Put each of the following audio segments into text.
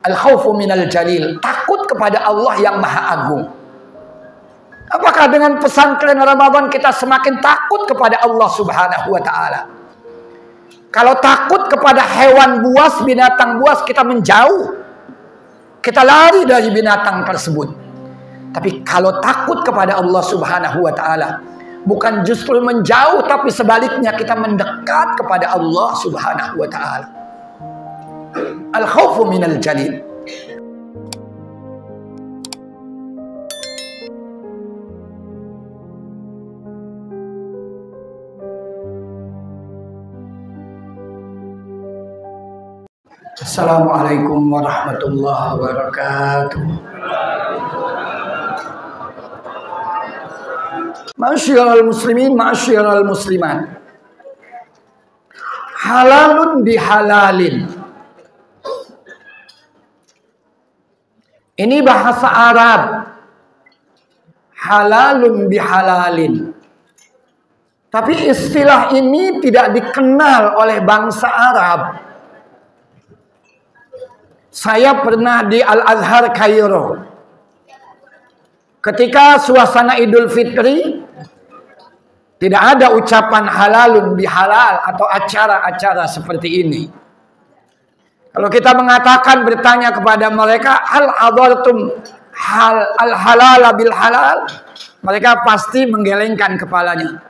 Al-khaufu minal jalil, takut kepada Allah yang Maha Agung. Apakah dengan pesantren Ramadan kita semakin takut kepada Allah Subhanahu wa Ta'ala? Kalau takut kepada hewan buas, binatang buas, kita menjauh, kita lari dari binatang tersebut. Tapi kalau takut kepada Allah Subhanahu wa Ta'ala, bukan justru menjauh, tapi sebaliknya kita mendekat kepada Allah Subhanahu wa Ta'ala. Al-khaufu minal jalil. Assalamualaikum warahmatullahi wabarakatuh. Ma'asyiral muslimin, ma'asyiral muslimat. Halalun bihalalin. Ini bahasa Arab. Halalun bihalalin. Tapi istilah ini tidak dikenal oleh bangsa Arab. Saya pernah di Al-Azhar Kairo. Ketika suasana Idul Fitri, tidak ada ucapan halalun bihalal atau acara-acara seperti ini. Kalau kita mengatakan, bertanya kepada mereka, hal hadartum al-halal bil halal, mereka pasti menggelengkan kepalanya.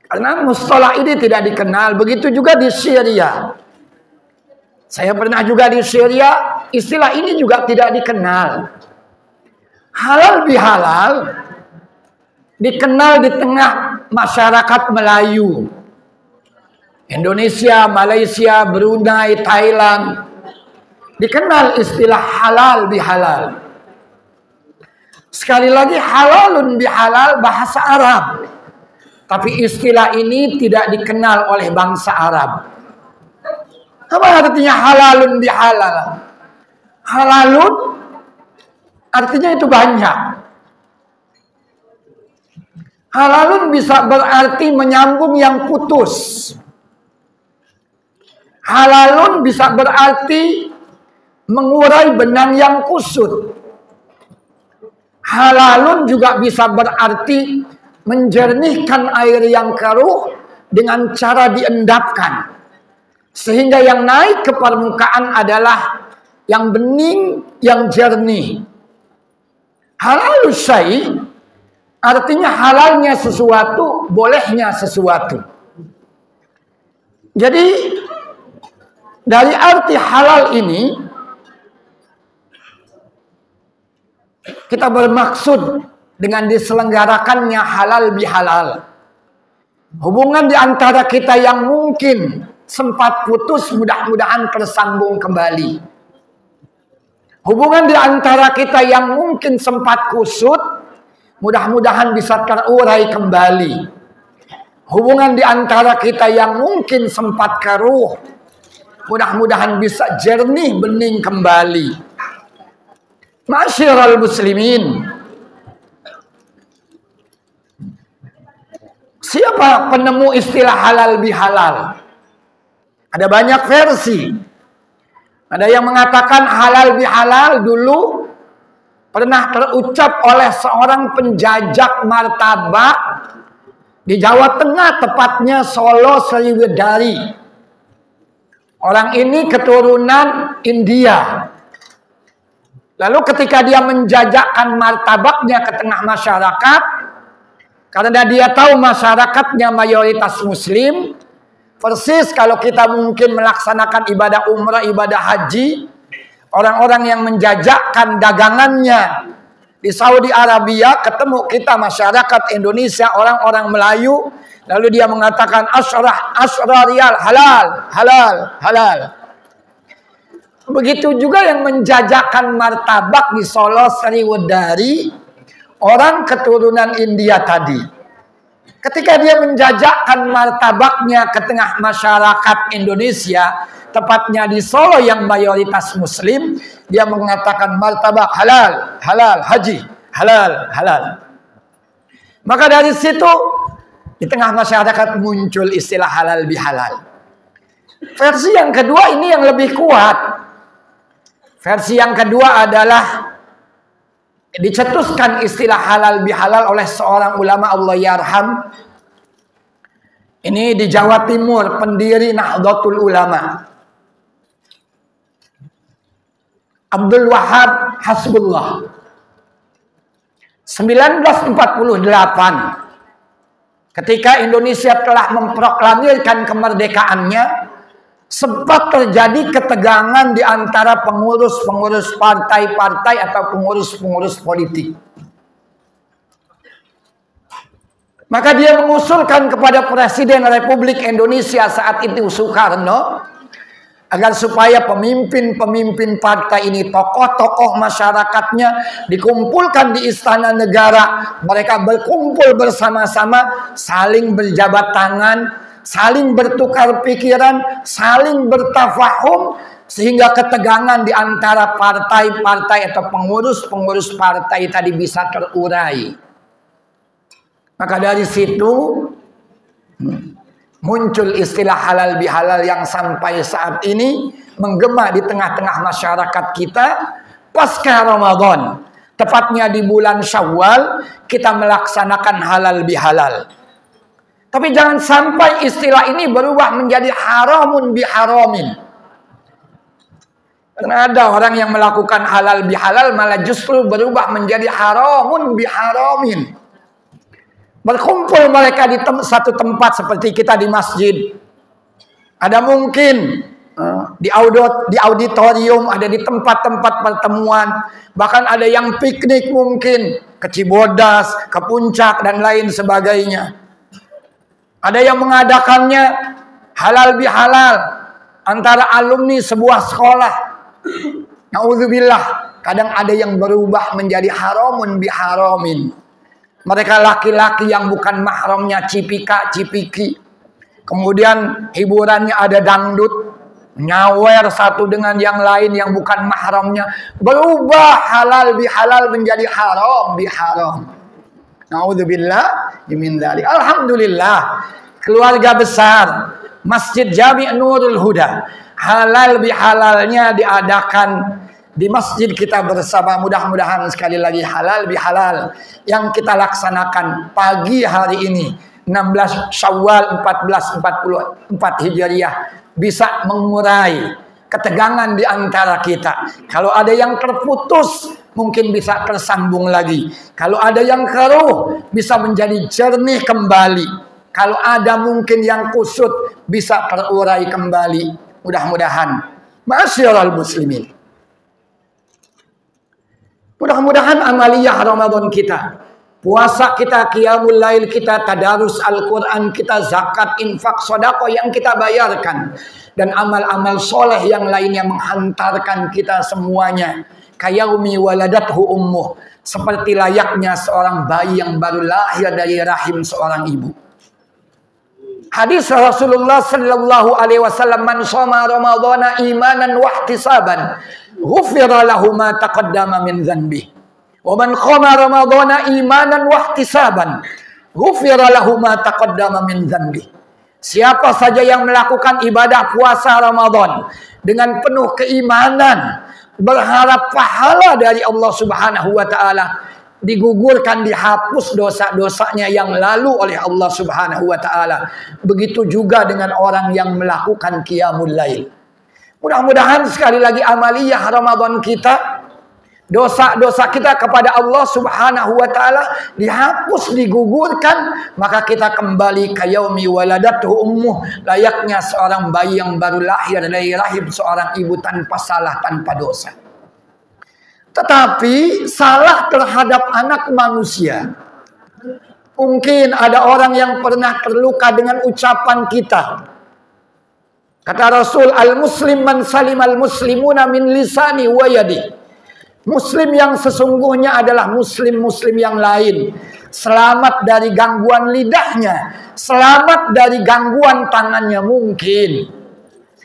Karena mustalah ini tidak dikenal. Begitu juga di Syria. Saya pernah juga di Syria, istilah ini juga tidak dikenal. Halal bihalal dikenal di tengah masyarakat Melayu. Indonesia, Malaysia, Brunei, Thailand. Dikenal istilah halal bihalal. Sekali lagi, halalun bihalal bahasa Arab. Tapi istilah ini tidak dikenal oleh bangsa Arab. Apa artinya halalun bihalal? Halalun artinya itu banyak. Halalun bisa berarti menyambung yang putus. Halalun bisa berarti mengurai benang yang kusut. Halalun juga bisa berarti menjernihkan air yang keruh dengan cara diendapkan. Sehingga yang naik ke permukaan adalah yang bening, yang jernih. Halalus syai' artinya halalnya sesuatu, bolehnya sesuatu. Jadi dari arti halal ini kita bermaksud dengan diselenggarakannya halal bihalal. Hubungan di antara kita yang mungkin sempat putus, mudah-mudahan tersambung kembali. Hubungan di antara kita yang mungkin sempat kusut, mudah-mudahan bisa terurai kembali. Hubungan di antara kita yang mungkin sempat keruh, mudah-mudahan bisa jernih bening kembali. Ma'asyiral muslimin, siapa penemu istilah halal bihalal? Ada banyak versi. Ada yang mengatakan halal bihalal dulu pernah terucap oleh seorang penjajah martabak di Jawa Tengah, tepatnya Solo Sriwedari. Orang ini keturunan India. Lalu ketika dia menjajakan martabaknya ke tengah masyarakat, karena dia tahu masyarakatnya mayoritas muslim, persis kalau kita mungkin melaksanakan ibadah umrah, ibadah haji, orang-orang yang menjajakan dagangannya di Saudi Arabia, ketemu kita masyarakat Indonesia, orang-orang Melayu, lalu dia mengatakan asyra riyal, halal, halal, halal. Begitu juga yang menjajakan martabak di Solo Sriwedari, orang keturunan India tadi. Ketika dia menjajakan martabaknya ke tengah masyarakat Indonesia, tepatnya di Solo yang mayoritas muslim, dia mengatakan martabak halal, halal, haji, halal, halal. Maka dari situ, di tengah masyarakat muncul istilah halal bihalal. Versi yang kedua ini yang lebih kuat. Versi yang kedua adalah dicetuskan istilah halal bihalal oleh seorang ulama Allah yarham. Ini di Jawa Timur, pendiri Nahdlatul Ulama, Abdul Wahab Hasbullah. 1948, ketika Indonesia telah memproklamirkan kemerdekaannya, sempat terjadi ketegangan di antara pengurus-pengurus partai-partai atau pengurus-pengurus politik. Maka dia mengusulkan kepada Presiden Republik Indonesia saat itu Soekarno, agar supaya pemimpin-pemimpin partai ini, tokoh-tokoh masyarakatnya dikumpulkan di Istana Negara. Mereka berkumpul bersama-sama, saling berjabat tangan, saling bertukar pikiran, saling bertafahum, sehingga ketegangan di antara partai-partai atau pengurus-pengurus partai tadi bisa terurai. Maka dari situ muncul istilah halal bihalal yang sampai saat ini menggema di tengah-tengah masyarakat kita. Pasca Ramadan, tepatnya di bulan Syawal, kita melaksanakan halal bihalal. Tapi jangan sampai istilah ini berubah menjadi haramun biharamin. Karena ada orang yang melakukan halal bihalal malah justru berubah menjadi haramun biharamin. Berkumpul mereka di satu tempat seperti kita di masjid. Ada mungkin di auditorium, ada di tempat-tempat pertemuan. Bahkan ada yang piknik mungkin ke Cibodas, ke Puncak dan lain sebagainya. Ada yang mengadakannya halal bihalal antara alumni sebuah sekolah. Na'udzubillah. Kadang ada yang berubah menjadi haramun biharamin. Mereka laki-laki yang bukan mahramnya cipika-cipiki. Kemudian hiburannya ada dangdut, nyawer satu dengan yang lain yang bukan mahramnya. Berubah halal bihalal menjadi haram biharam. Na'udzubillah min dzalik. Alhamdulillah, keluarga besar Masjid Jami' Nurul Huda, halal bihalalnya diadakan di masjid kita bersama. Mudah-mudahan sekali lagi halal bihalal yang kita laksanakan pagi hari ini 16 Syawal 1444 Hijriah bisa mengurai ketegangan di antara kita. Kalau ada yang terputus mungkin bisa tersambung lagi. Kalau ada yang keruh bisa menjadi jernih kembali. Kalau ada mungkin yang kusut bisa terurai kembali. Mudah-mudahan. Ma'asyiral muslimin, mudah-mudahan amaliyah Ramadan kita, puasa kita, qiyamul lail kita, tadarus Al-Quran kita, zakat, infak, sedekah yang kita bayarkan, dan amal-amal soleh yang lainnya menghantarkan kita semuanya kayaumi waladathu ummuh, seperti layaknya seorang bayi yang baru lahir dari rahim seorang ibu. Hadis Rasulullah sallallahu alaihi wasallam, man shoma ramadhana imanan wa ihtisaban ghufira lahu ma taqaddama min dhanbi wa man qama ramadhana imanan wa ihtisaban ghufira lahu ma taqaddama min dhanbi. Siapa saja yang melakukan ibadah puasa Ramadan dengan penuh keimanan, berharap pahala dari Allah Subhanahu wa taala, digugurkan, dihapus dosa-dosanya yang lalu oleh Allah Subhanahu wa taala. Begitu juga dengan orang yang melakukan qiyamul lail. Mudah-mudahan sekali lagi amaliyah Ramadan kita, dosa-dosa kita kepada Allah Subhanahu wa taala dihapus, digugurkan, maka kita kembali kayaumi waladathu ummuh, layaknya seorang bayi yang baru lahir dari rahim seorang ibu tanpa salah, tanpa dosa. Tetapi salah terhadap anak manusia, mungkin ada orang yang pernah terluka dengan ucapan kita. Kata Rasul, al-muslim man salimal muslimuna min lisani wa yadi. Muslim yang sesungguhnya adalah muslim-muslim yang lain selamat dari gangguan lidahnya, selamat dari gangguan tangannya. Mungkin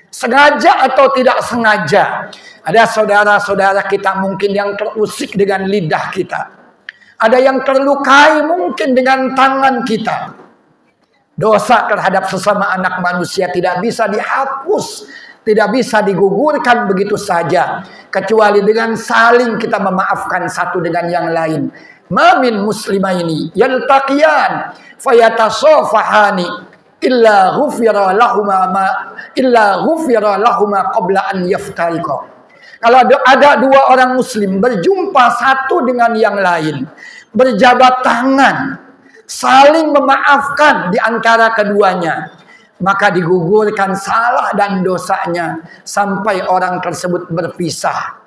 sengaja atau tidak sengaja, ada saudara-saudara kita mungkin yang terusik dengan lidah kita. Ada yang terlukai mungkin dengan tangan kita. Dosa terhadap sesama anak manusia tidak bisa dihapus tidak bisa digugurkan begitu saja kecuali dengan saling kita memaafkan satu dengan yang lain. Ma min muslimaini yaltaqiyan fayatasafahani illa ghufira lahuma qabla an yaftariqa. Kalau ada dua orang muslim berjumpa satu dengan yang lain, berjabat tangan, saling memaafkan di antara keduanya, maka digugurkan salah dan dosanya sampai orang tersebut berpisah.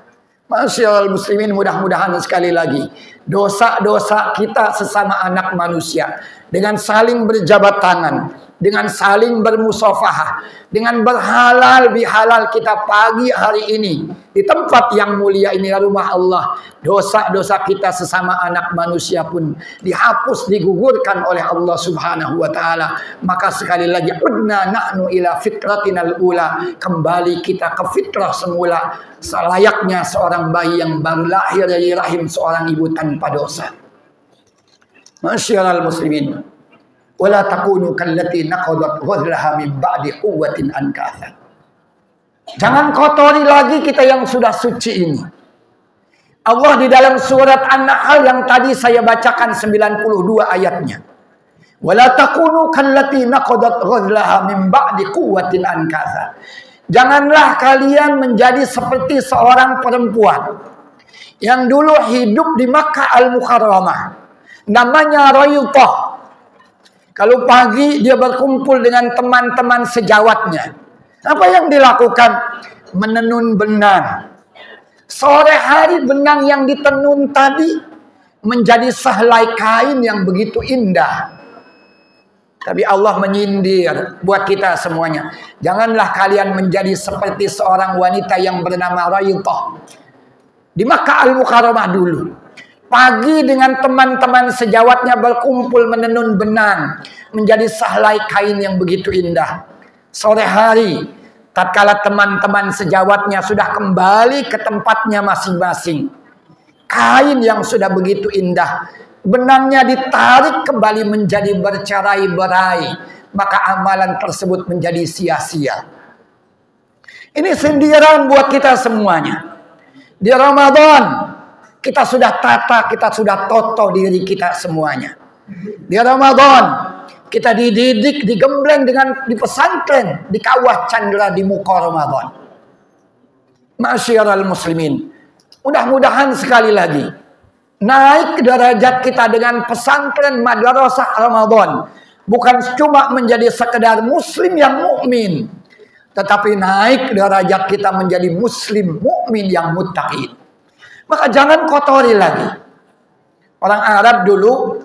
Masyaallah muslimin, mudah-mudahan sekali lagi dosa-dosa kita sesama anak manusia dengan saling berjabat tangan, dengan saling bermusafahah, dengan berhalal bihalal kita pagi hari ini di tempat yang mulia ini, rumah Allah, dosa-dosa kita sesama anak manusia pun dihapus, digugurkan oleh Allah Subhanahu wa taala. Maka sekali lagi, udna nahnu ila fitratinal ula, kembali kita ke fitrah semula, selayaknya seorang bayi yang baru lahir dari rahim seorang ibu tanpa dosa. Masyaallah muslimin, wala takunu kallati naqadat ghadlaha min ba'di quwwatin ankatha. Jangan kotori lagi kita yang sudah suci ini. Allah di dalam surat An-Nahl yang tadi saya bacakan 92 ayatnya. Wala takunu kallati naqadat ghadlaha min ba'di quwwatin ankatha. Janganlah kalian menjadi seperti seorang perempuan yang dulu hidup di Makkah Al-Mukarramah, namanya Rayuthah. Kalau pagi dia berkumpul dengan teman-teman sejawatnya, apa yang dilakukan? Menenun benang. Sore hari benang yang ditenun tadi menjadi sehelai kain yang begitu indah. Tapi Allah menyindir buat kita semuanya. Janganlah kalian menjadi seperti seorang wanita yang bernama Rayuthah di Makkah Al-Mukarramah dulu. Pagi dengan teman-teman sejawatnya berkumpul menenun benang menjadi sehelai kain yang begitu indah. Sore hari, tatkala teman-teman sejawatnya sudah kembali ke tempatnya masing-masing, kain yang sudah begitu indah, benangnya ditarik kembali menjadi bercerai-berai, maka amalan tersebut menjadi sia-sia. Ini sindiran buat kita semuanya. Di Ramadan kita sudah tata, kita sudah toto diri kita semuanya. Di Ramadan kita dididik, digembleng di pesantren, di kawah candra di muka Ramadan. Ma'asyiral muslimin, mudah-mudahan sekali lagi naik derajat kita dengan pesantren madrasah Ramadan, bukan cuma menjadi sekedar muslim yang mukmin, tetapi naik derajat kita menjadi muslim mukmin yang muttaqin. Maka jangan kotori lagi. Orang Arab dulu,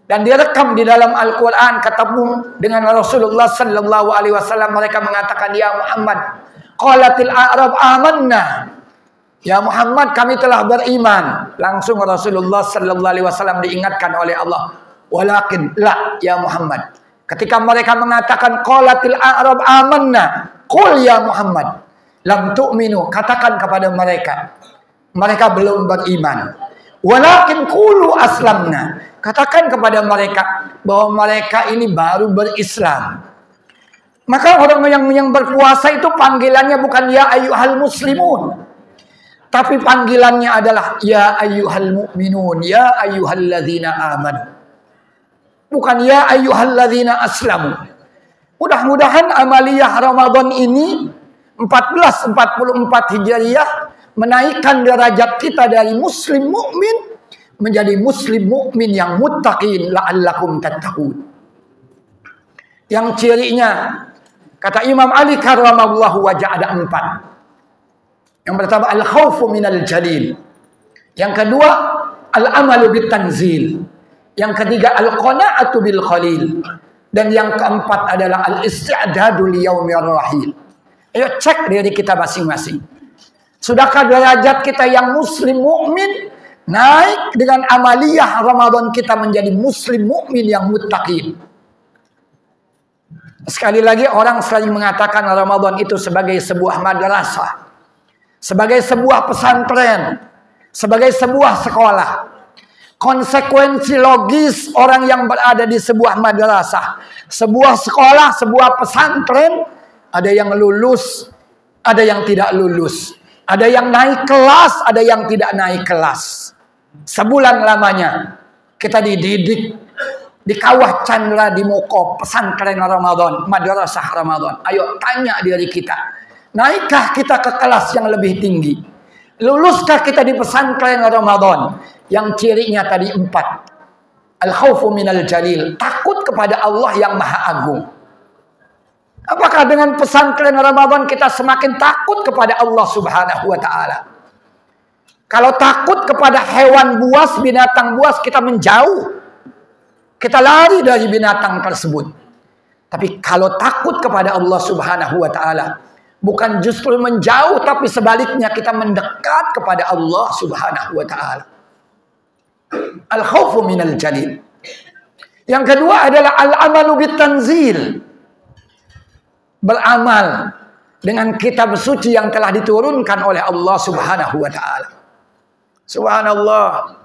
dan direkam di dalam Al-Quran, ketemu dengan Rasulullah Sallallahu Alaihi Wasallam, mereka mengatakan, ya Muhammad, qalatil a'rab amanna. Ya Muhammad, kami telah beriman. Langsung Rasulullah Sallallahu Alaihi Wasallam diingatkan oleh Allah, walakin la ya Muhammad. Ketika mereka mengatakan qalatil a'rab amanna, qul ya Muhammad lam tu'minu, katakan kepada mereka, mereka belum beriman. Walakin qulu aslamna, katakan kepada mereka bahwa mereka ini baru berislam. Maka orang yang berpuasa itu panggilannya bukan ya ayyuhal muslimun, tapi panggilannya adalah ya ayyuhal mu'minun, ya ayyuhalladzina amanu. Bukan ya ayyuhalladzina aslamu. Mudah-mudahan amaliyah Ramadan ini 1444 Hijriah menaikkan derajat kita dari muslim mukmin menjadi muslim mukmin yang muttaqin la'allakum tattaqun. Yang cirinya, kata Imam Ali karramallahu wajah, ada 4. Yang pertama al-khaufu minal jalil. Yang kedua al-amalu bitanzil. Yang ketiga al-qana'atu bil qalil. Dan yang keempat adalah al-isti'dadu liyaumir rahil. Ayo cek diri kita masing-masing. Sudahkah derajat kita yang muslim mukmin naik dengan amaliyah Ramadan kita menjadi muslim mukmin yang muttaqin? Sekali lagi, orang sering mengatakan Ramadan itu sebagai sebuah madrasah, sebagai sebuah pesantren, sebagai sebuah sekolah. Konsekuensi logis orang yang berada di sebuah madrasah, sebuah sekolah, sebuah pesantren, ada yang lulus ada yang tidak lulus, ada yang naik kelas, ada yang tidak naik kelas. Sebulan lamanya kita dididik di Kawah Chandra di Moko, pesantren Ramadan, madrasah Ramadan. Ayo tanya diri kita, naikkah kita ke kelas yang lebih tinggi? Luluskah kita di pesantren Ramadan yang cirinya tadi 4? Al-khawfu minal jalil, takut kepada Allah yang Maha Agung. Apakah dengan pesantren Ramadan kita semakin takut kepada Allah Subhanahu wa taala? Kalau takut kepada hewan buas, binatang buas, kita menjauh. Kita lari dari binatang tersebut. Tapi kalau takut kepada Allah Subhanahu wa taala, bukan justru menjauh, tapi sebaliknya kita mendekat kepada Allah Subhanahu wa taala. Al-khawfu minal jalil. Yang kedua adalah al-amalu bitanzil. Beramal dengan kitab suci yang telah diturunkan oleh Allah Subhanahu wa taala. Subhanallah.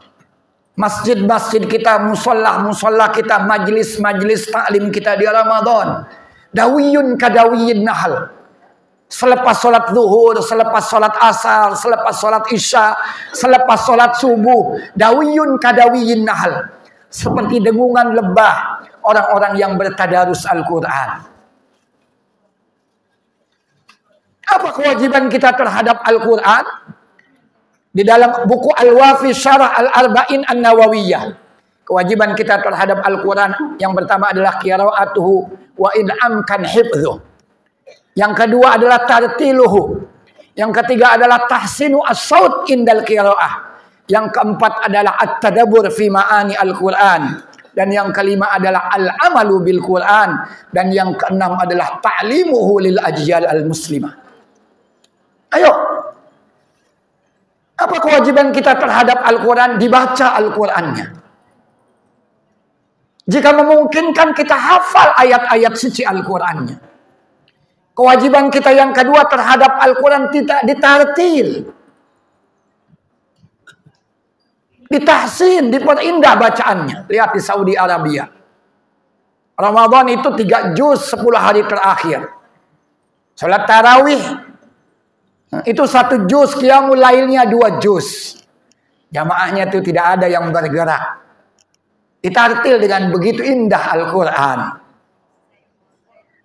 Masjid-masjid kita, musola-musola kita, majlis-majlis taklim kita di Ramadan, dawiyun kadawiyin nahal. Selepas sholat zuhur, selepas sholat asar, selepas sholat isya, selepas sholat subuh, dawiyun kadawiyin nahal. Seperti dengungan lebah orang-orang yang bertadarus Al-Quran. Apa kewajiban kita terhadap Al-Quran? Di dalam buku Al-Wafi Syarah Al-Arba'in An-Nawawiyah, kewajiban kita terhadap Al-Quran yang pertama adalah qiraatuhu wa in amkan hifdhuh. Yang kedua adalah tartiluhu. Yang ketiga adalah tahsinu as-saut indal qiraah. Yang keempat adalah at-tadabbur fi ma'ani Al-Quran. Dan yang kelima adalah al-amalu bil Quran. Dan yang keenam adalah ta'limuhu lil ajyal al-muslimah. Ayo. Apa kewajiban kita terhadap Al-Quran? Dibaca Al-Qurannya. Jika memungkinkan kita hafal ayat-ayat suci Al-Qurannya. Kewajiban kita yang kedua terhadap Al-Quran tidak ditartil. Ditahsin, diperindah bacaannya. Lihat di Saudi Arabia. Ramadan itu 3 juz 10 hari terakhir. Salat tarawih itu 1 juz, qiyamul lailnya 2 juz. Jamaahnya itu tidak ada yang bergerak. Ditartil dengan begitu indah Al-Quran.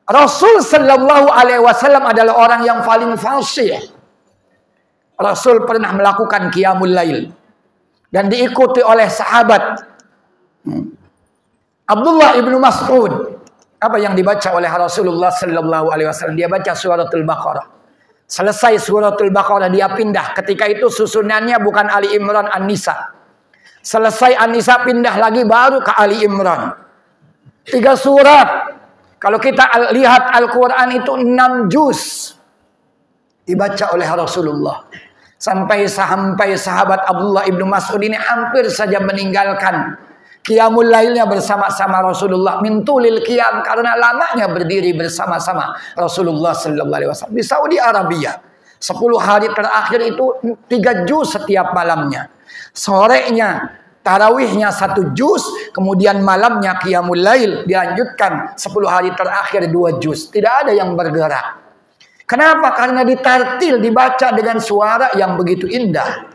Rasul Sallallahu Alaihi Wasallam adalah orang yang paling fasih. Rasul pernah melakukan qiyamul lail dan diikuti oleh sahabat. Abdullah ibnu Mas'ud. Apa yang dibaca oleh Rasulullah Sallallahu Alaihi Wasallam? Dia baca suratul Baqarah. Selesai suratul Baqarah dia pindah. Ketika itu susunannya bukan Ali Imran An-Nisa. Selesai An-Nisa pindah lagi baru ke Ali Imran. 3 surat. Kalau kita lihat Al-Quran itu 6 juz. Dibaca oleh Rasulullah. Sampai sahabat Abdullah ibnu Mas'ud ini hampir saja meninggalkan qiyamul lailnya bersama-sama Rasulullah, mintulil qiyam, karena lamanya berdiri bersama-sama Rasulullah sallallahu alaihi wasallam di Saudi Arabia. 10 hari terakhir itu 3 juz setiap malamnya. Sorenya tarawihnya 1 juz, kemudian malamnya qiyamul lail dilanjutkan 10 hari terakhir 2 juz. Tidak ada yang bergerak. Kenapa? Karena ditartil, dibaca dengan suara yang begitu indah.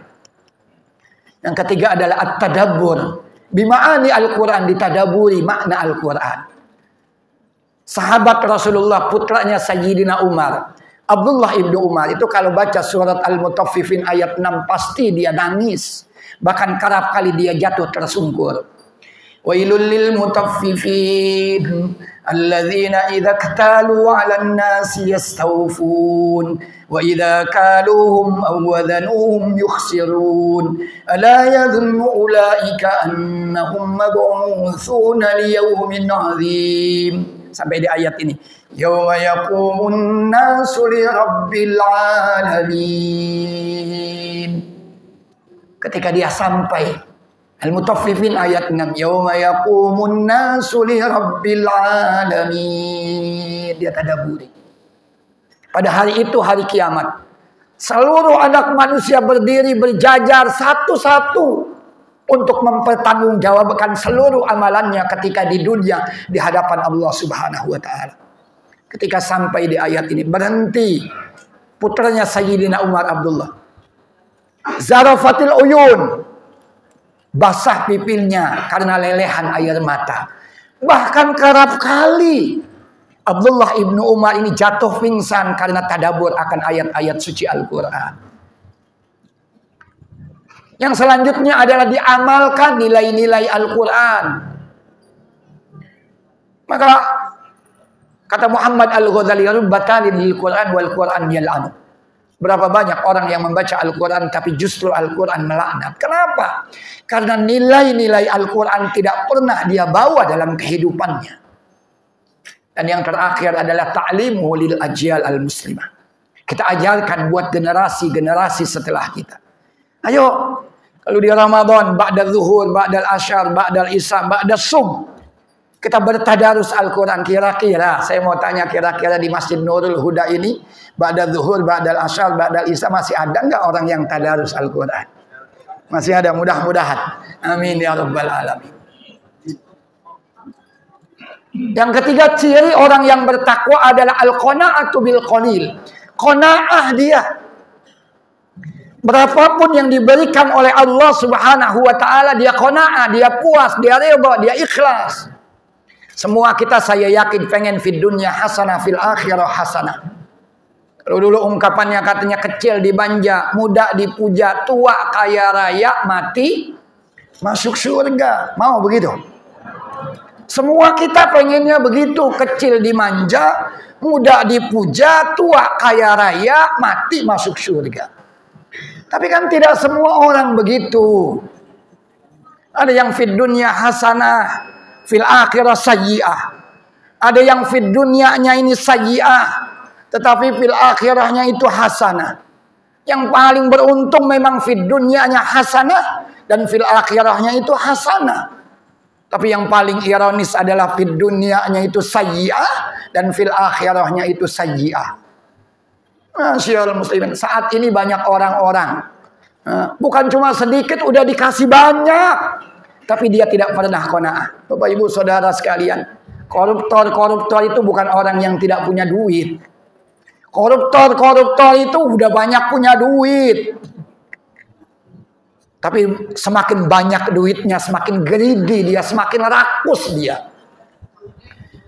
Yang ketiga adalah at-tadabbur. Bima'ani Al-Quran, ditadaburi makna Al-Quran. Sahabat Rasulullah, putranya Sayyidina Umar, Abdullah ibnu Umar, itu kalau baca surat Al-Mutaffifin ayat 6 pasti dia nangis. Bahkan kerap kali dia jatuh tersungkur. Wailul lil mutaffifin alladzina idza iktalu 'alan nasi yastawfun wa idza kaluhum aw wazanuhum yukhsirun ala yadhunnu ulaika annahum mab'utsuna liyawmin 'adzim. Sampai di ayat ini, yauma yaqumun nasu li rabbil alamin. Ketika dia sampai Al-Mutaffifin ayat 6, yauma yaqumun nasu li rabbil alamin. Dia tadabburi. Pada hari itu, hari kiamat, seluruh anak manusia berdiri berjajar satu-satu untuk mempertanggungjawabkan seluruh amalannya ketika di dunia di hadapan Allah Subhanahu wa taala. Ketika sampai di ayat ini, berhenti. putranya Sayyidina Umar Abdullah. Zarafatil uyun, basah pipilnya karena lelehan air mata. Bahkan kerap kali Abdullah ibnu Umar ini jatuh pingsan karena tadabbur akan ayat-ayat suci Al-Quran. Yang selanjutnya adalah diamalkan nilai-nilai Al-Quran. Maka kata Muhammad Al-Ghazali, "Batalin lil Quran wal Quran yal'an." Berapa banyak orang yang membaca Al-Quran tapi justru Al-Quran melaknat. Kenapa? Karena nilai-nilai Al-Quran tidak pernah dia bawa dalam kehidupannya. Dan yang terakhir adalah ta'limu lil ajyal al-muslimah. Kita ajarkan buat generasi-generasi setelah kita. Ayo, kalau di Ramadan, ba'da zuhur, ba'da asyar, ba'da isya, ba'da sum, kita bertadarus Al-Quran. Kira-kira, saya mau tanya, kira-kira di Masjid Nurul Huda ini, ba'da zuhur, ba'da asyar, ba'da isya, masih ada nggak orang yang tadarus Al-Quran? Masih ada, mudah-mudahan. Amin ya rabbal alamin. Yang ketiga, ciri orang yang bertakwa adalah al-qana'atu bil qalil. Qanaah dia. Berapapun yang diberikan oleh Allah Subhanahu wa taala, dia qanaah, dia puas, dia redha, dia ikhlas. Semua kita, saya yakin, pengen fid dunya hasanah, fil akhirah hasanah. Kalau dulu ungkapannya katanya kecil dimanja, muda dipuja, tua kaya raya, mati masuk surga. Mau begitu? Semua kita pengennya begitu, kecil dimanja, muda dipuja, tua kaya raya, mati masuk surga. Tapi kan tidak semua orang begitu. Ada yang fid dunya hasanah, fil akhirah sayyi'ah. Ada yang fid dunyanya ini sayyi'ah, tetapi fil akhirahnya itu hasanah. Yang paling beruntung memang fid dunyanya hasanah dan fil akhirahnya itu hasanah. Tapi yang paling ironis adalah fid dunyanya itu sayyi'ah dan fil akhirahnya itu sayyi'ah. Masyaallah muslimin, saat ini banyak orang-orang, bukan cuma sedikit udah dikasih banyak, tapi dia tidak pernah qanaah. Bapak Ibu Saudara sekalian, koruptor-koruptor itu bukan orang yang tidak punya duit. Koruptor-koruptor itu udah banyak punya duit. Tapi semakin banyak duitnya, semakin greedy dia, semakin rakus dia.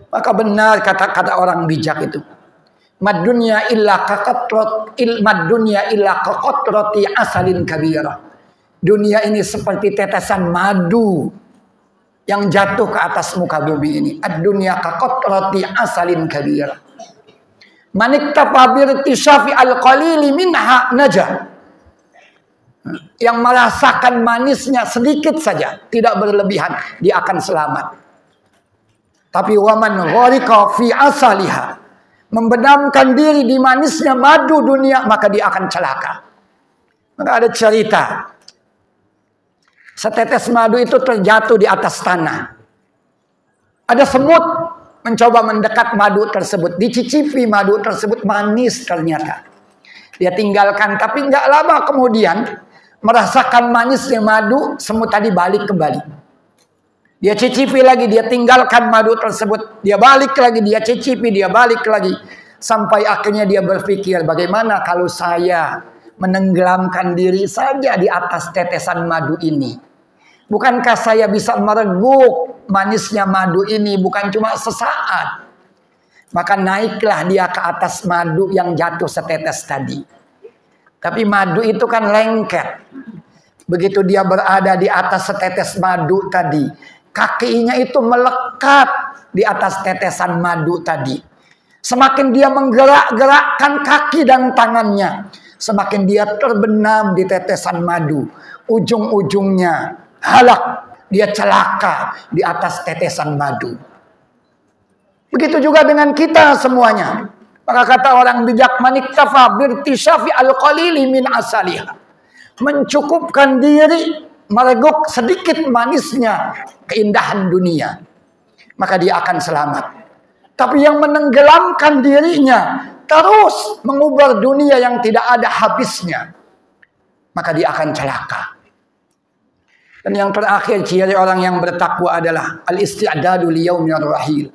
Maka benar kata-kata orang bijak itu. Mad dunya illa kaqatrati asalin kabira. Dunia ini seperti tetesan madu yang jatuh ke atas muka bumi ini. Ad-dunya kaqatrati asalin kabira. Maniktafa birtishafi al-qalili minha najah. Yang merasakan manisnya sedikit saja, tidak berlebihan, dia akan selamat. Tapi waman gharika fi asaliha, membenamkan diri di manisnya madu dunia, maka dia akan celaka. Maka ada cerita, setetes madu itu terjatuh di atas tanah. Ada semut mencoba mendekat madu tersebut, dicicipi madu tersebut, manis ternyata. Dia tinggalkan, tapi nggak lama kemudian merasakan manisnya madu, semut tadi balik kembali. Dia cicipi lagi, dia tinggalkan madu tersebut, dia balik lagi, dia cicipi, dia balik lagi. Sampai akhirnya dia berpikir, bagaimana kalau saya menenggelamkan diri saja di atas tetesan madu ini? Bukankah saya bisa mereguk manisnya madu ini, bukan cuma sesaat? Maka naiklah dia ke atas madu yang jatuh setetes tadi. Tapi madu itu kan lengket. Begitu dia berada di atas setetes madu tadi, kakinya itu melekat di atas tetesan madu tadi. Semakin dia menggerak-gerakkan kaki dan tangannya, semakin dia terbenam di tetesan madu. Ujung-ujungnya halak, dia celaka di atas tetesan madu. Begitu juga dengan kita semuanya. Maka kata orang bijak, maniktafa birtishafi al-qalili min asaliha. Mencukupkan diri, mereguk sedikit manisnya keindahan dunia, maka dia akan selamat. Tapi yang menenggelamkan dirinya, terus mengubah dunia yang tidak ada habisnya, maka dia akan celaka. Dan yang terakhir, ciri orang yang bertakwa adalah al-isti'dadu liyaumir rahil.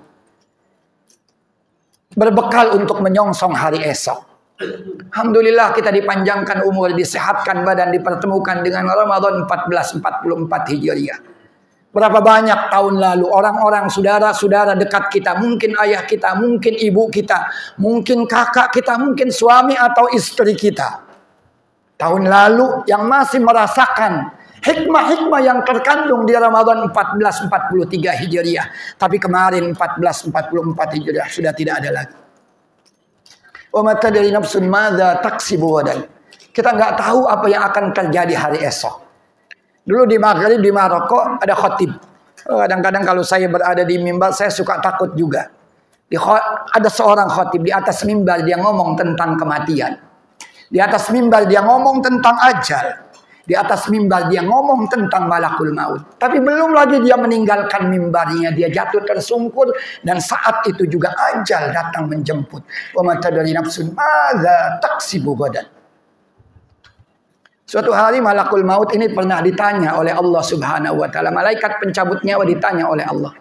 Berbekal untuk menyongsong hari esok. Alhamdulillah kita dipanjangkan umur, disehatkan badan, dipertemukan dengan Ramadan 1444 Hijriah. Berapa banyak tahun lalu orang-orang saudara-saudara dekat kita, mungkin ayah kita, mungkin ibu kita, mungkin kakak kita, mungkin suami atau istri kita, tahun lalu yang masih merasakan hikmah-hikmah yang terkandung di Ramadan 1443 Hijriah. Tapi kemarin 1444 Hijriah sudah tidak ada lagi. Wa ma tadri nafsun madza taksibu gadan. Kita nggak tahu apa yang akan terjadi hari esok. Dulu di Maghrib di Maroko ada khotib. Kadang-kadang kalau saya berada di mimbar saya suka takut juga. Ada seorang khotib di atas mimbar, dia ngomong tentang kematian. Di atas mimbar dia ngomong tentang ajal. Di atas mimbar dia ngomong tentang malakul maut. Tapi belum lagi dia meninggalkan mimbarnya, dia jatuh tersungkur dan saat itu juga ajal datang menjemput. Wa ma tadri nafsun madza taksibu gadan. Suatu hari malakul maut ini pernah ditanya oleh Allah Subhanahu wa taala. Malaikat pencabut nyawa ditanya oleh Allah.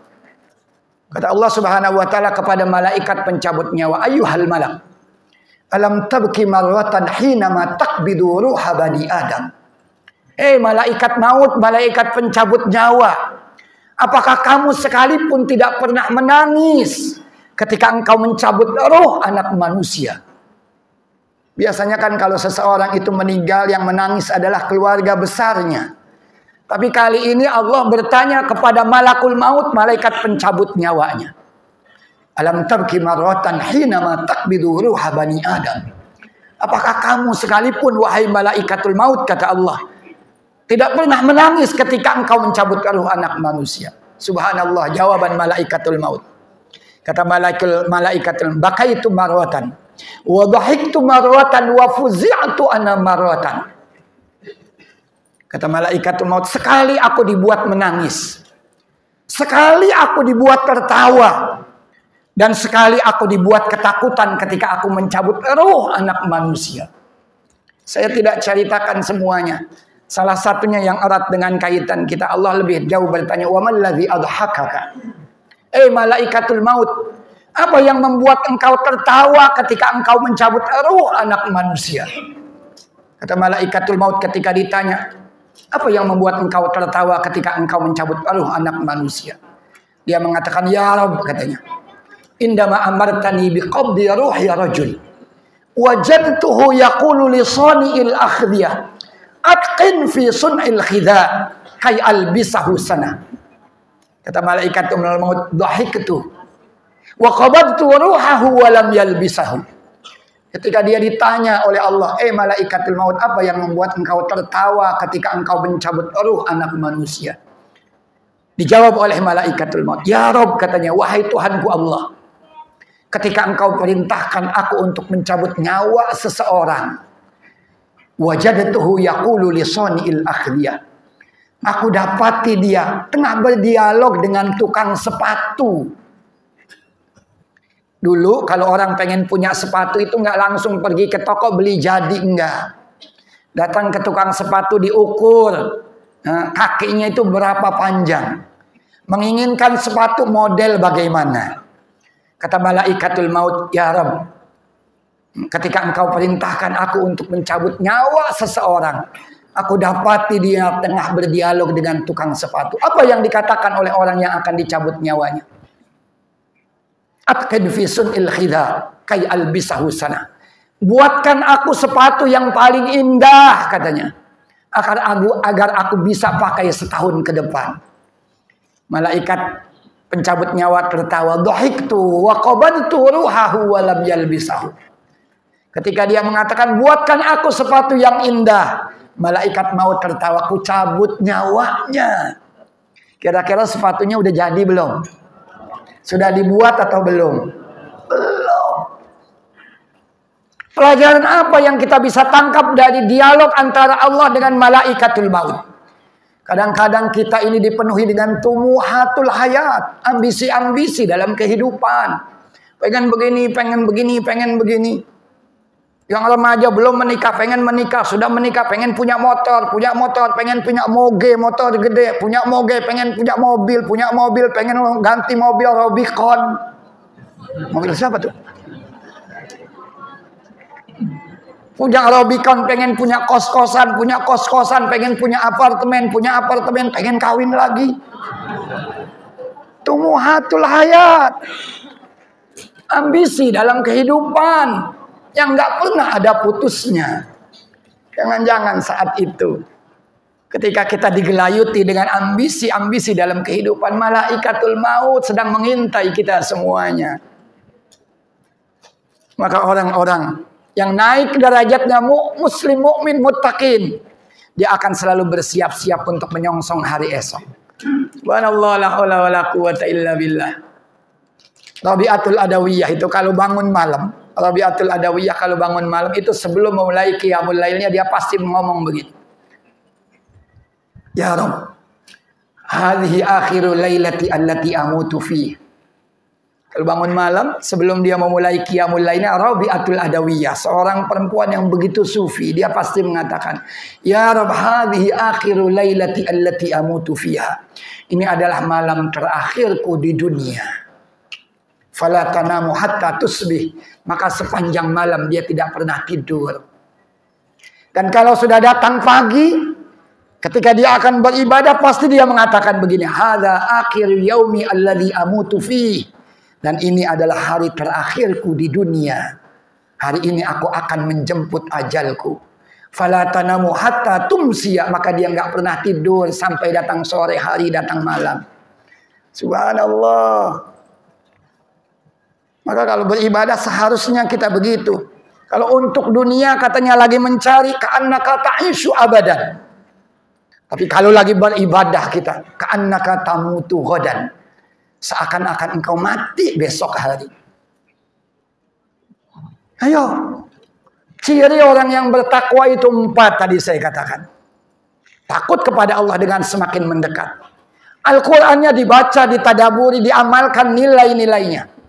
Kata Allah Subhanahu wa taala kepada malaikat pencabut nyawa, "Ayyuhal malak, alam tabki marwatan hina ma taqbidu ruha bani Adam?" Malaikat maut, malaikat pencabut nyawa, apakah kamu sekalipun tidak pernah menangis ketika engkau mencabut roh anak manusia? Biasanya kan kalau seseorang itu meninggal yang menangis adalah keluarga besarnya. Tapi kali ini Allah bertanya kepada malakul maut, malaikat pencabut nyawanya. Alam tabki marratan hina ma taqbidu ruha bani Adam. Apakah kamu sekalipun wahai malaikatul maut, kata Allah, tidak pernah menangis ketika engkau mencabut ruh anak manusia? Subhanallah, jawaban malaikatul maut. Kata malaikatul, bakaitu marratan wa dhahiktu marwatan wa fuzi'tu ana marwatan. Kata malaikat maut, sekali aku dibuat menangis, sekali aku dibuat tertawa, dan sekali aku dibuat ketakutan ketika aku mencabut roh anak manusia. Saya tidak ceritakan semuanya. Salah satunya yang erat dengan kaitan kita, Allah lebih jauh bertanya, wa mal ladzi adhakaka? Malaikatul maut, apa yang membuat engkau tertawa ketika engkau mencabut ruh anak manusia? Kata malaikatul maut ketika ditanya, apa yang membuat engkau tertawa ketika engkau mencabut ruh anak manusia? Dia mengatakan, ya Rabb, katanya, indama amartani biqabdi ruhi rajul wajadtuhu yaqulu li sani'il akhdiyah atqin fi sun'il khidha kay albisahu sana. Kata malaikatul maut, dhahiktu wa qabadtu ruhahu wa lam yalbisahu. Ketika dia ditanya oleh Allah, malaikatul maut, apa yang membuat engkau tertawa ketika engkau mencabut ruh anak manusia? Dijawab oleh malaikatul maut, ya Rabb, katanya, wahai Tuhanku Allah, ketika engkau perintahkan aku untuk mencabut nyawa seseorang, wajadtuhu yaqulu li sani'il akhdiyah, aku dapati dia tengah berdialog dengan tukang sepatu. Dulu kalau orang pengen punya sepatu itu nggak langsung pergi ke toko beli jadi, enggak. Datang ke tukang sepatu diukur, kakinya itu berapa panjang. Menginginkan sepatu model bagaimana. Kata malaikatul maut, ya Rabb, ketika engkau perintahkan aku untuk mencabut nyawa seseorang, aku dapati dia tengah berdialog dengan tukang sepatu. Apa yang dikatakan oleh orang yang akan dicabut nyawanya? Atqid fi sun'il khidha kay albisahu sana. Buatkan aku sepatu yang paling indah, katanya, agar aku bisa pakai setahun ke depan. Malaikat pencabut nyawa tertawa, dhahiktu wa qabadtu ruhahu wa lam yalbisahu. Ketika dia mengatakan, buatkan aku sepatu yang indah, malaikat maut tertawa, ku cabut nyawanya. Kira-kira sepatunya udah jadi belum? Sudah dibuat atau belum? Belum. Pelajaran apa yang kita bisa tangkap dari dialog antara Allah dengan malaikatul maut? Kadang-kadang kita ini dipenuhi dengan tumuhatul hayat, ambisi-ambisi dalam kehidupan. Pengen begini, pengen begini, pengen begini. Yang remaja belum menikah, pengen menikah. Sudah menikah, pengen punya motor, pengen punya moge, motor gede, punya moge, pengen punya mobil, pengen ganti mobil Rubicon. Mobil siapa tuh? Punya Robicon, pengen punya kos-kosan, pengen punya apartemen, pengen kawin lagi. Tumuhatul hayat. Ambisi dalam kehidupan yang nggak pernah ada putusnya. Jangan-jangan saat itu, ketika kita digelayuti dengan ambisi dalam kehidupan, malaikatul maut sedang mengintai kita semuanya. Maka orang-orang yang naik derajatnya muslim, mukmin, muttaqin, dia akan selalu bersiap-siap untuk menyongsong hari esok. Subhanallah, la haula wala quwata illa billah. Rabi'atul Adawiyah itu kalau bangun malam, itu sebelum memulai qiyamul lailnya dia pasti ngomong begini. Ya Rabb, hadhihi akhiru lailati allati amutu fi. Kalau bangun malam, sebelum dia memulai qiyamul lailnya, Rabi'atul Adawiyah, seorang perempuan yang begitu sufi, dia pasti mengatakan, Ya Rabb, hadhihi akhiru lailati allati amutu fiha. Ini adalah malam terakhirku di dunia. Fala tanamu hatta tusbih. Maka sepanjang malam dia tidak pernah tidur. Dan kalau sudah datang pagi, ketika dia akan beribadah, pasti dia mengatakan begini, hadza akhiru yaumi alladzi amutu fihi. Dan ini adalah hari terakhirku di dunia. Hari ini aku akan menjemput ajalku. Fala tanamu hatta tumsiya. Maka dia nggak pernah tidur sampai datang sore hari, datang malam. Subhanallah. Maka kalau beribadah seharusnya kita begitu. Kalau untuk dunia katanya lagi mencari, ka'annaka ta'ishu abadan. Tapi kalau lagi beribadah kita, ka'annaka tamutu ghadan. Seakan-akan engkau mati besok hari. Ayo. Ciri orang yang bertakwa itu 4 tadi saya katakan. Takut kepada Allah dengan semakin mendekat. Al-Qur'annya dibaca, ditadaburi, diamalkan nilai-nilainya.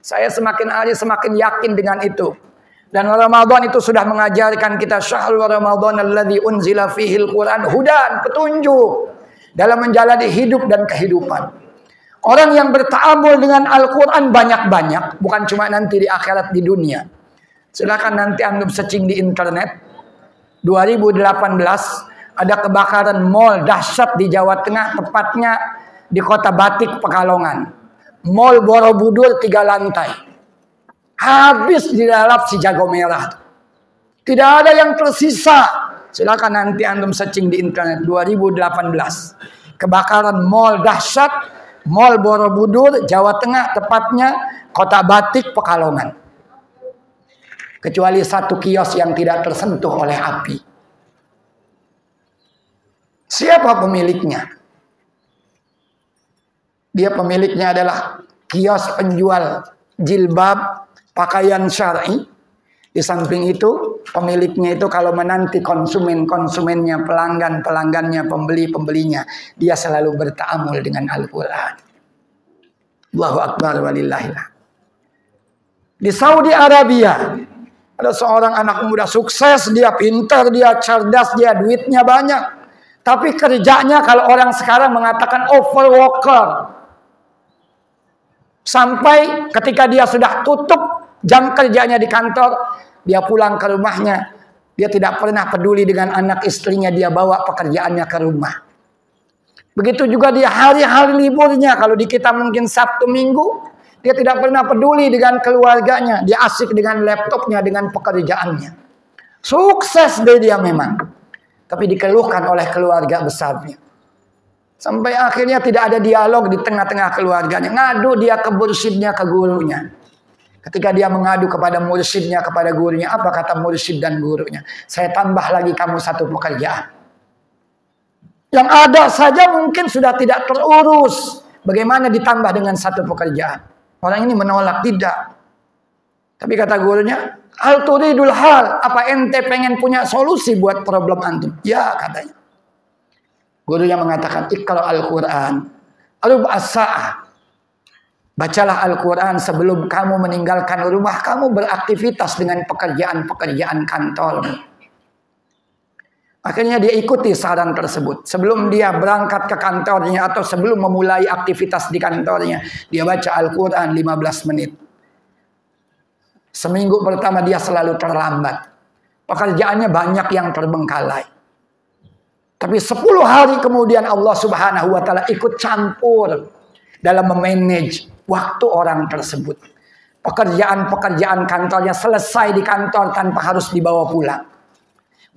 Saya semakin hari semakin yakin dengan itu. Dan Ramadan itu sudah mengajarkan kita syahrul Ramadan alladzi unzila fihil Qur'an hudan, petunjuk dalam menjalani hidup dan kehidupan. Orang yang berta'amul dengan Al-Quran banyak-banyak. Bukan cuma nanti di akhirat, di dunia. Silakan nanti antum searching di internet. 2018 ada kebakaran mall dahsyat di Jawa Tengah. Tepatnya di kota Batik, Pekalongan. Mall Borobudur 3 lantai. Habis di dalam si jago merah. Tidak ada yang tersisa. Silakan nanti antum searching di internet. 2018. Kebakaran mall dahsyat. Mall Borobudur, Jawa Tengah, tepatnya kota Batik, Pekalongan. Kecuali 1 kios yang tidak tersentuh oleh api. Siapa pemiliknya? Dia pemiliknya adalah kios penjual jilbab, pakaian syar'i. Di samping itu, pemiliknya itu kalau menanti konsumennya, pelanggannya, pembelinya, dia selalu berta'amul dengan Al-Quran. Allahu Akbar walillahil. Di Saudi Arabia, ada seorang anak muda sukses, dia pintar, dia cerdas, dia duitnya banyak. Tapi kerjanya kalau orang sekarang mengatakan overworker. Sampai ketika dia sudah tutup jam kerjanya di kantor, dia pulang ke rumahnya. Dia tidak pernah peduli dengan anak istrinya, dia bawa pekerjaannya ke rumah. Begitu juga di hari-hari liburnya, kalau di kita mungkin Sabtu Minggu, dia tidak pernah peduli dengan keluarganya. Dia asik dengan laptopnya, dengan pekerjaannya. Sukses dia memang. Tapi dikeluhkan oleh keluarga besarnya. Sampai akhirnya tidak ada dialog di tengah-tengah keluarganya. Ngadu dia ke mursyidnya, ke gurunya. Ketika dia mengadu kepada mursyidnya, kepada gurunya, apa kata mursyid dan gurunya? Saya tambah lagi kamu 1 pekerjaan. Yang ada saja mungkin sudah tidak terurus. Bagaimana ditambah dengan 1 pekerjaan? Orang ini menolak, tidak. Tapi kata gurunya, hal turidul hal, apa ente pengen punya solusi buat problem antum? Ya, katanya. Gurunya mengatakan, Iqra al-Quran, al-ba'asa'ah. Bacalah Al-Quran sebelum kamu meninggalkan rumah, kamu beraktivitas dengan pekerjaan-pekerjaan kantormu. Akhirnya dia ikuti saran tersebut. Sebelum dia berangkat ke kantornya atau sebelum memulai aktivitas di kantornya, dia baca Al-Quran 15 menit. Seminggu pertama dia selalu terlambat. Pekerjaannya banyak yang terbengkalai. Tapi 10 hari kemudian Allah Subhanahu wa Ta'ala ikut campur dalam memanage waktu orang tersebut. Pekerjaan-pekerjaan kantornya selesai di kantor tanpa harus dibawa pulang.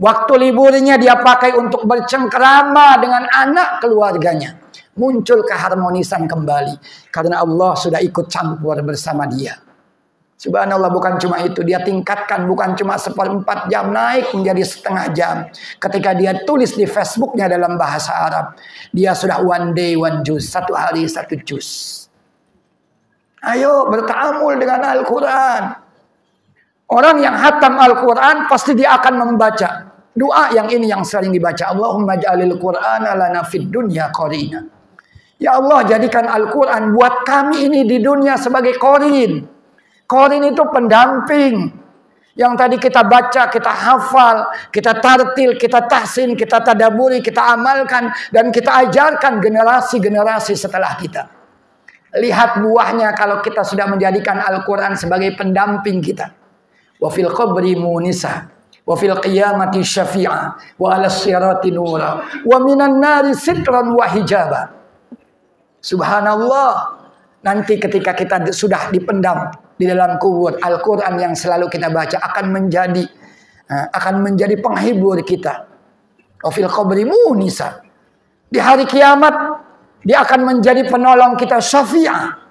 Waktu liburnya dia pakai untuk bercengkerama dengan anak keluarganya. Muncul keharmonisan kembali. Karena Allah sudah ikut campur bersama dia. Subhanallah, bukan cuma itu. Dia tingkatkan bukan cuma 1/4 jam, naik menjadi setengah jam. Ketika dia tulis di Facebooknya dalam bahasa Arab. Dia sudah one day one juz. 1 hari 1 juz. Ayo bertaamul dengan Al-Quran. Orang yang hatam Al-Quran pasti dia akan membaca. Doa yang ini yang sering dibaca. Allahumma ja'alil Qur'ana lana fid dunya qarina. Ya Allah, jadikan Al-Quran buat kami ini di dunia sebagai qarin. Qarin itu pendamping. Yang tadi kita baca, kita hafal, kita tartil, kita tahsin, kita tadaburi, kita amalkan. Dan kita ajarkan generasi-generasi setelah kita. Lihat buahnya kalau kita sudah menjadikan Al-Quran sebagai pendamping kita. Wa fil qabri munisa. Wa fil qiyamati syafi'a. Wa ala sirati nura. Wa minan nari sitran wa hijaba. Subhanallah. Nanti ketika kita sudah dipendam di dalam kubur, Al-Quran yang selalu kita baca akan menjadi penghibur kita. Wa fil qabri munisa. Di hari kiamat dia akan menjadi penolong kita, syafi'ah.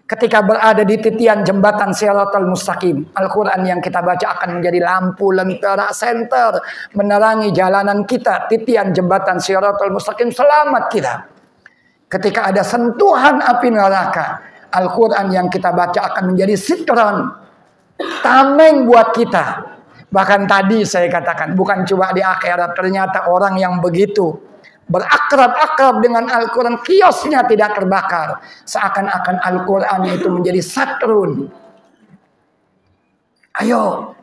Ketika berada di titian jembatan Shiratal Mustaqim, Al-Quran yang kita baca akan menjadi lampu lentera senter, menerangi jalanan kita, titian jembatan Shiratal Mustaqim, selamat kita. Ketika ada sentuhan api neraka, Al-Quran yang kita baca akan menjadi sitron, tameng buat kita. Bahkan tadi saya katakan, bukan cuma di akhirat, ternyata orang yang begitu berakrab-akrab dengan Al-Quran, kiosnya tidak terbakar. Seakan-akan Al-Quran itu menjadi satrun. Ayo.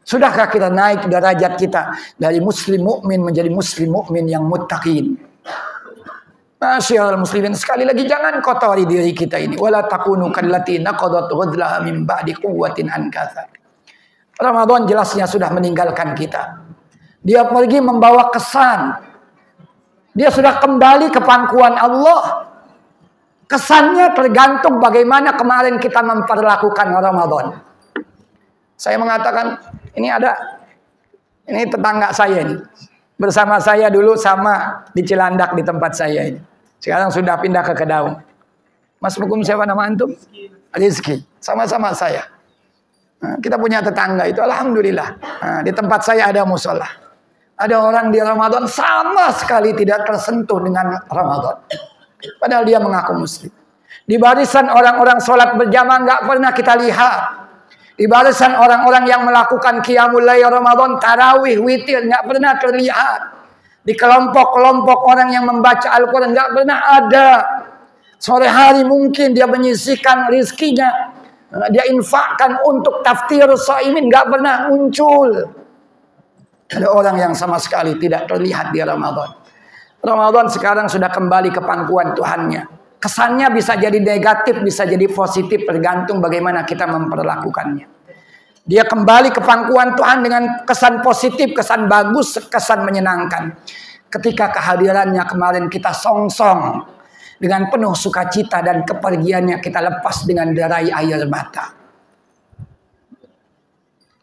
Sudahkah kita naik derajat kita dari muslim mukmin menjadi muslim mukmin yang muttaqin? Masyaallah muslimin, sekali lagi jangan kotori diri kita ini. Wala takunu kallati naqadat ghadlaha min ba'di quwwatin ankatha. Ramadan jelasnya sudah meninggalkan kita. Dia pergi membawa kesan. Dia sudah kembali ke pangkuan Allah. Kesannya tergantung bagaimana kemarin kita memperlakukan Ramadan. Saya mengatakan, ini tetangga saya ini. Bersama saya dulu sama di Cilandak di tempat saya ini. Sekarang sudah pindah ke Kedaung. Mas Hukum siapa nama antum? Rizki. Sama-sama saya. Nah, kita punya tetangga itu, alhamdulillah. Nah, di tempat saya ada musola. Ada orang di Ramadan sama sekali tidak tersentuh dengan Ramadan. Padahal dia mengaku muslim. Di barisan orang-orang sholat berjamaah nggak pernah kita lihat. Di barisan orang-orang yang melakukan qiyamul lail Ramadan, tarawih, witir, nggak pernah terlihat. Di kelompok-kelompok orang yang membaca Al-Quran nggak pernah ada. Sore hari mungkin dia menyisihkan rizkinya, dia infakkan untuk taftir shaimin, nggak pernah muncul. Ada orang yang sama sekali tidak terlihat di Ramadan. Ramadan sekarang sudah kembali ke pangkuan Tuhannya. Kesannya bisa jadi negatif, bisa jadi positif, tergantung bagaimana kita memperlakukannya. Dia kembali ke pangkuan Tuhan dengan kesan positif, kesan bagus, kesan menyenangkan. Ketika kehadirannya kemarin kita songsong dengan penuh sukacita dan kepergiannya kita lepas dengan derai air mata.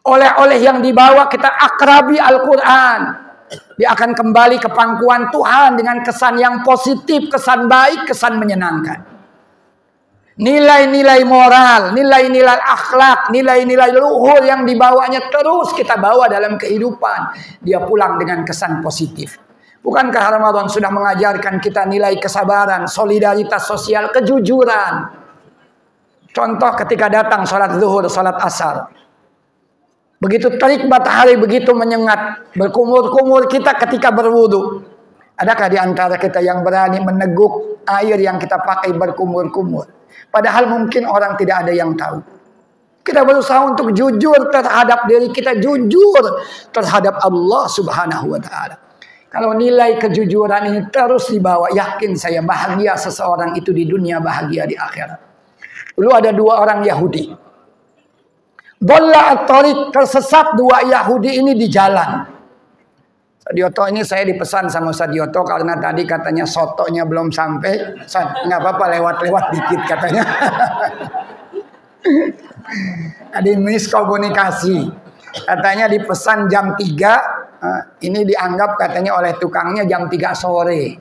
Oleh-oleh yang dibawa kita akrabi Al-Quran. Dia akan kembali ke pangkuan Tuhan dengan kesan yang positif, kesan baik, kesan menyenangkan. Nilai-nilai moral, nilai-nilai akhlak, nilai-nilai luhur yang dibawanya terus kita bawa dalam kehidupan. Dia pulang dengan kesan positif. Bukankah Ramadan sudah mengajarkan kita nilai kesabaran, solidaritas sosial, kejujuran? Contoh ketika datang sholat zuhur, sholat asar. Begitu terik matahari, begitu menyengat, berkumur-kumur kita ketika berwudu. Adakah di antara kita yang berani meneguk air yang kita pakai berkumur-kumur? Padahal mungkin orang tidak ada yang tahu. Kita berusaha untuk jujur terhadap diri kita, jujur terhadap Allah Subhanahu wa Ta'ala. Kalau nilai kejujuran ini terus dibawa, yakin saya bahagia seseorang itu di dunia, bahagia di akhirat. Dulu ada 2 orang Yahudi. Dhalla at-thariq, tersesat dua Yahudi ini di jalan. Sadioto ini saya dipesan sama Sadioto karena tadi katanya sotonya belum sampai. Nggak apa-apa, lewat-lewat dikit katanya. Ada miskomunikasi. Katanya dipesan jam 3, ini dianggap katanya oleh tukangnya jam 3 sore.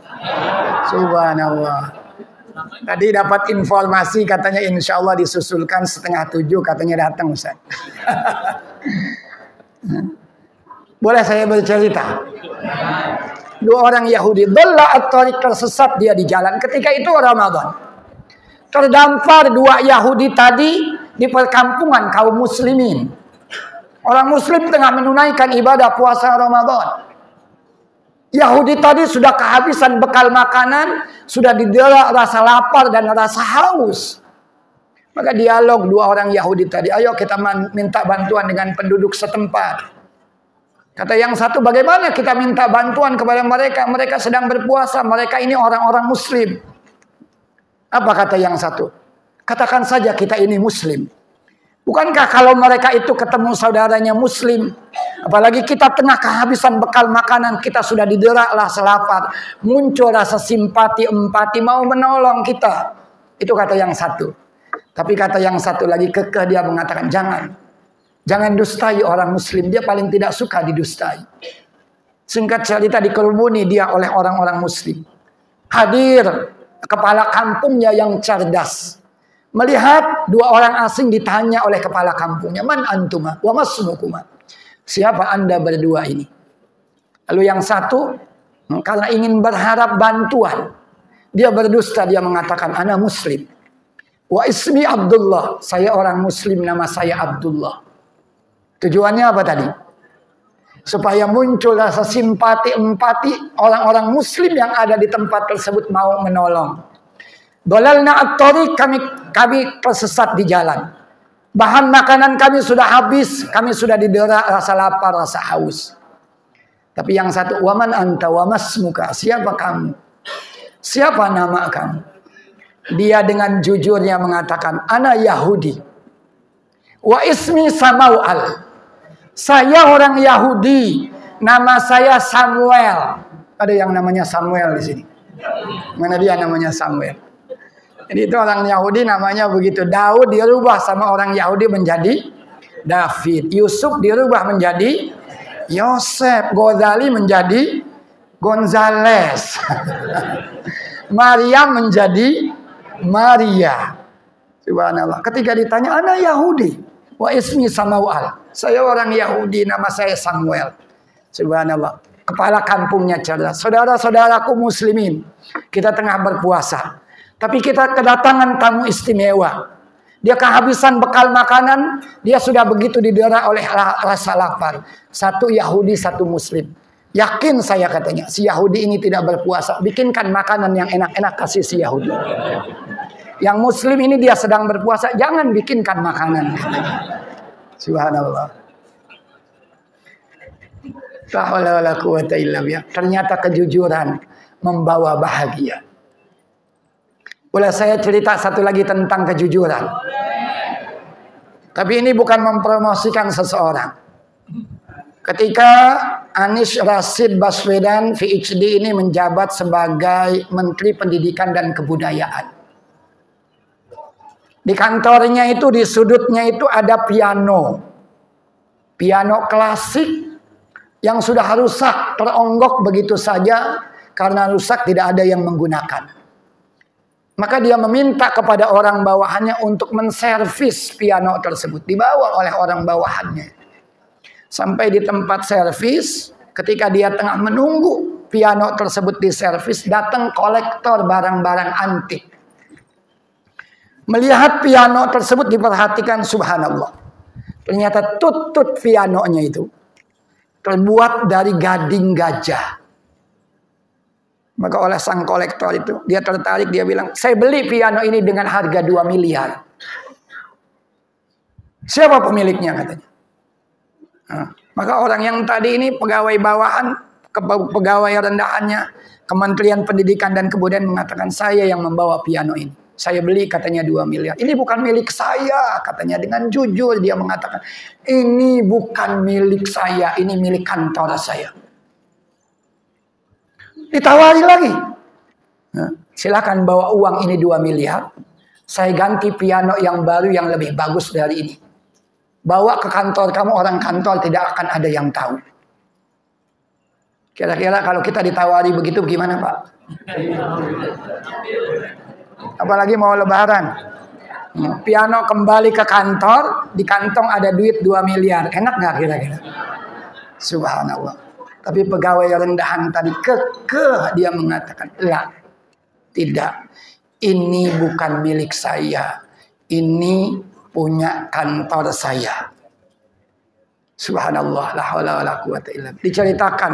Subhanallah. Tadi dapat informasi katanya insya Allah disusulkan 6:30 katanya datang Ustaz. Boleh saya bercerita? Dua orang Yahudi, dhalla at-thariq, tersesat dia di jalan. Ketika itu Ramadan. Terdampar dua Yahudi tadi di perkampungan kaum muslimin. Orang muslim tengah menunaikan ibadah puasa Ramadan. Yahudi tadi sudah kehabisan bekal makanan, sudah didera rasa lapar dan rasa haus. Maka dialog dua orang Yahudi tadi, ayo kita minta bantuan dengan penduduk setempat. Kata yang satu, bagaimana kita minta bantuan kepada mereka? Mereka sedang berpuasa, mereka ini orang-orang muslim. Apa kata yang satu? Katakan saja kita ini muslim. Bukankah kalau mereka itu ketemu saudaranya muslim, apalagi kita tengah kehabisan bekal makanan, kita sudah didera rasa lapar, muncul rasa simpati, empati, mau menolong kita. Itu kata yang satu. Tapi kata yang satu lagi kekeh, dia mengatakan jangan dustai orang muslim, dia paling tidak suka didustai. Singkat cerita dikerumuni dia oleh orang-orang muslim. Hadir kepala kampungnya yang cerdas. Melihat dua orang asing ditanya oleh kepala kampungnya, man antuma wa masmukuma, siapa anda berdua ini? Lalu yang satu karena ingin berharap bantuan, dia berdusta, dia mengatakan ana muslim. Wa ismi Abdullah, saya orang muslim, nama saya Abdullah. Tujuannya apa tadi? Supaya muncul rasa simpati, empati, orang-orang muslim yang ada di tempat tersebut mau menolong. Dhalalna at-thariq, kami tersesat di jalan. Bahan makanan kami sudah habis, kami sudah didera rasa lapar, rasa haus. Tapi yang satu, waman anta wa masmuka, siapa kamu? Siapa nama kamu? Dia dengan jujurnya mengatakan, ana Yahudi. Wa ismi Samau'al. Saya orang Yahudi, nama saya Samuel. Ada yang namanya Samuel di sini. Mana dia namanya Samuel? Jadi itu orang Yahudi namanya begitu. Daud dirubah sama orang Yahudi menjadi David. Yusuf dirubah menjadi Yosef. Ghazali menjadi Gonzales. Maryam menjadi Maria. Subhanallah. Ketika ditanya, ana Yahudi. Wa ismi Samau'al. Saya orang Yahudi, nama saya Samuel. Subhanallah. Kepala kampungnya cerdas. Saudara-saudaraku muslimin, kita tengah berpuasa. Tapi kita kedatangan tamu istimewa. Dia kehabisan bekal makanan, dia sudah begitu didera oleh rasa lapar. Satu Yahudi, satu muslim. Yakin saya katanya, si Yahudi ini tidak berpuasa. Bikinkan makanan yang enak-enak kasih si Yahudi. Yang muslim ini dia sedang berpuasa, jangan bikinkan makanan. Subhanallah. La haula wala quwwata illa billah. Ternyata kejujuran membawa bahagia. Boleh saya cerita satu lagi tentang kejujuran? Tapi ini bukan mempromosikan seseorang. Ketika Anies Rashid Baswedan PhD ini menjabat sebagai Menteri Pendidikan dan Kebudayaan. Di kantornya itu, di sudutnya itu ada piano. Piano klasik yang sudah rusak, teronggok begitu saja. Karena rusak tidak ada yang menggunakan. Maka dia meminta kepada orang bawahannya untuk menservis piano tersebut. Dibawa oleh orang bawahannya. Sampai di tempat servis, ketika dia tengah menunggu piano tersebut diservis, datang kolektor barang-barang antik. Melihat piano tersebut diperhatikan, subhanallah. Ternyata tutut pianonya itu terbuat dari gading gajah. Maka oleh sang kolektor itu, dia tertarik, dia bilang, saya beli piano ini dengan harga 2 miliar. Siapa pemiliknya katanya? Nah, maka orang yang tadi ini pegawai bawahan, pegawai rendahannya, Kementerian Pendidikan dan Kebudayaan mengatakan, saya yang membawa piano ini. Saya beli katanya 2 miliar. Ini bukan milik saya katanya. Dengan jujur dia mengatakan, ini bukan milik saya, ini milik kantor saya. Ditawari lagi. Nah, silakan bawa uang ini 2 miliar. Saya ganti piano yang baru yang lebih bagus dari ini. Bawa ke kantor kamu, orang kantor tidak akan ada yang tahu. Kira-kira kalau kita ditawari begitu gimana Pak? Apalagi mau lebaran. Piano kembali ke kantor, di kantong ada duit 2 miliar. Enak gak kira-kira? Subhanallah. Tapi pegawai rendahan tadi kekeh dia mengatakan, lah, tidak. Ini bukan milik saya. Ini punya kantor saya. Subhanallah, la haula wala quwata illa billah. Diceritakan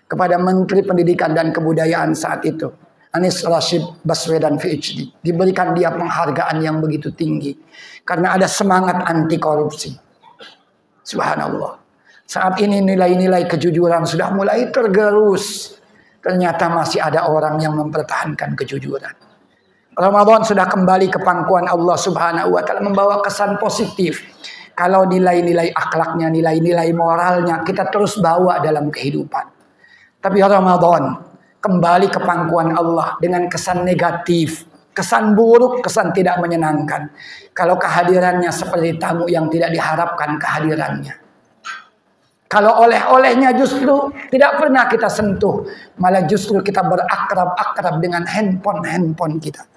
kepada Menteri Pendidikan dan Kebudayaan saat itu, Anies Rashid Baswedan PhD, diberikan dia penghargaan yang begitu tinggi karena ada semangat anti korupsi. Subhanallah. Saat ini nilai-nilai kejujuran sudah mulai tergerus. Ternyata masih ada orang yang mempertahankan kejujuran. Ramadan sudah kembali ke pangkuan Allah Subhanahu wa taala, membawa kesan positif. Kalau nilai-nilai akhlaknya, nilai-nilai moralnya kita terus bawa dalam kehidupan. Tapi Ramadan kembali ke pangkuan Allah dengan kesan negatif, kesan buruk, kesan tidak menyenangkan. Kalau kehadirannya seperti tamu yang tidak diharapkan kehadirannya. Kalau oleh-olehnya justru tidak pernah kita sentuh, malah justru kita berakrab-akrab dengan handphone kita.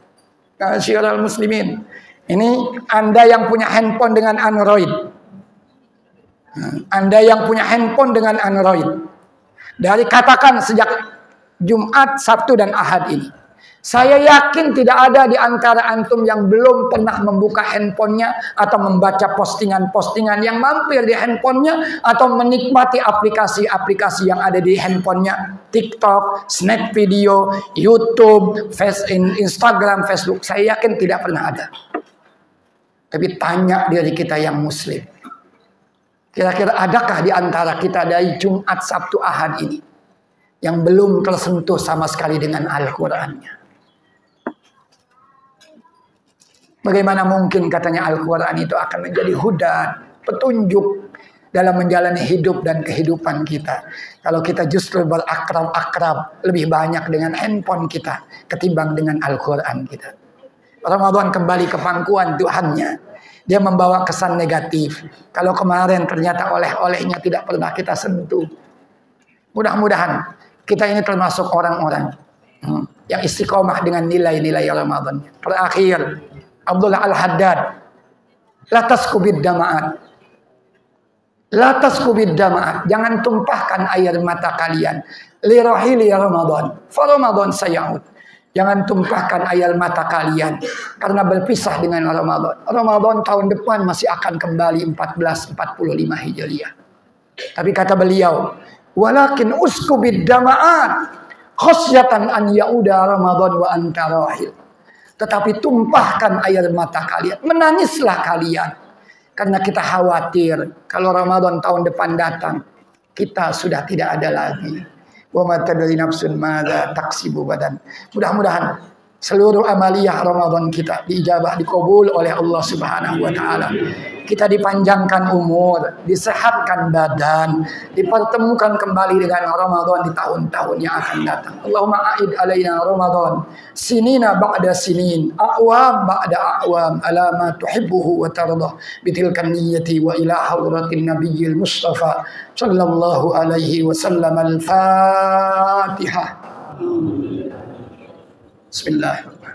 Syiarul muslimin, ini Anda yang punya handphone dengan Android, Anda yang punya handphone dengan Android, dari katakan sejak Jumat, Sabtu dan Ahad ini, saya yakin tidak ada di antara antum yang belum pernah membuka handphonenya atau membaca postingan-postingan yang mampir di handphonenya atau menikmati aplikasi-aplikasi yang ada di handphonenya, TikTok, Snap video, YouTube, Instagram, Facebook. Saya yakin tidak pernah ada. Tapi tanya diri kita yang muslim, kira-kira adakah di antara kita dari Jumat, Sabtu, Ahad ini yang belum tersentuh sama sekali dengan Al-Qur'annya? Bagaimana mungkin katanya Al-Quran itu akan menjadi hudan, petunjuk dalam menjalani hidup dan kehidupan kita. Kalau kita justru berakrab-akrab lebih banyak dengan handphone kita ketimbang dengan Al-Quran kita. Ramadan kembali ke pangkuan Tuhannya. Dia membawa kesan negatif. Kalau kemarin ternyata oleh-olehnya tidak pernah kita sentuh. Mudah-mudahan kita ini termasuk orang-orang yang istiqomah dengan nilai-nilai Ramadan. Terakhir, Abdullah Al-Haddad, la tasqubid dama'at. La tasqubid dama'at. Jangan tumpahkan air mata kalian. Li rahili Ramadan. Fa Ramadan saya'ud. Jangan tumpahkan air mata kalian karena berpisah dengan Ramadan. Ramadan tahun depan masih akan kembali 1445 Hijriah. Tapi kata beliau, walakin uskubid dama'at khasyatan an ya'uda Ramadan wa anta rahil. Tetapi tumpahkan air mata kalian, menangislah kalian, karena kita khawatir kalau Ramadan tahun depan datang kita sudah tidak ada lagi. Wa ma tadri nafsun madza taksibu badan. Mudah-mudahan seluruh amaliyah Ramadan kita diijabah, dikabul oleh Allah Subhanahu wa taala. Kita dipanjangkan umur, disehatkan badan, dipertemukan kembali dengan Ramadan di tahun-tahun yang akan datang. Allahumma a'id alaina Ramadan sinina ba'da sinin, a'wam ba'da a'wam, ala ma tuhibbuhu wa tardah, bitilkan niyyati wa ila hadratin nabiyil mustafa sallallahu alaihi wasallam. Al-Fatihah. Bismillahirrahmanirrahim.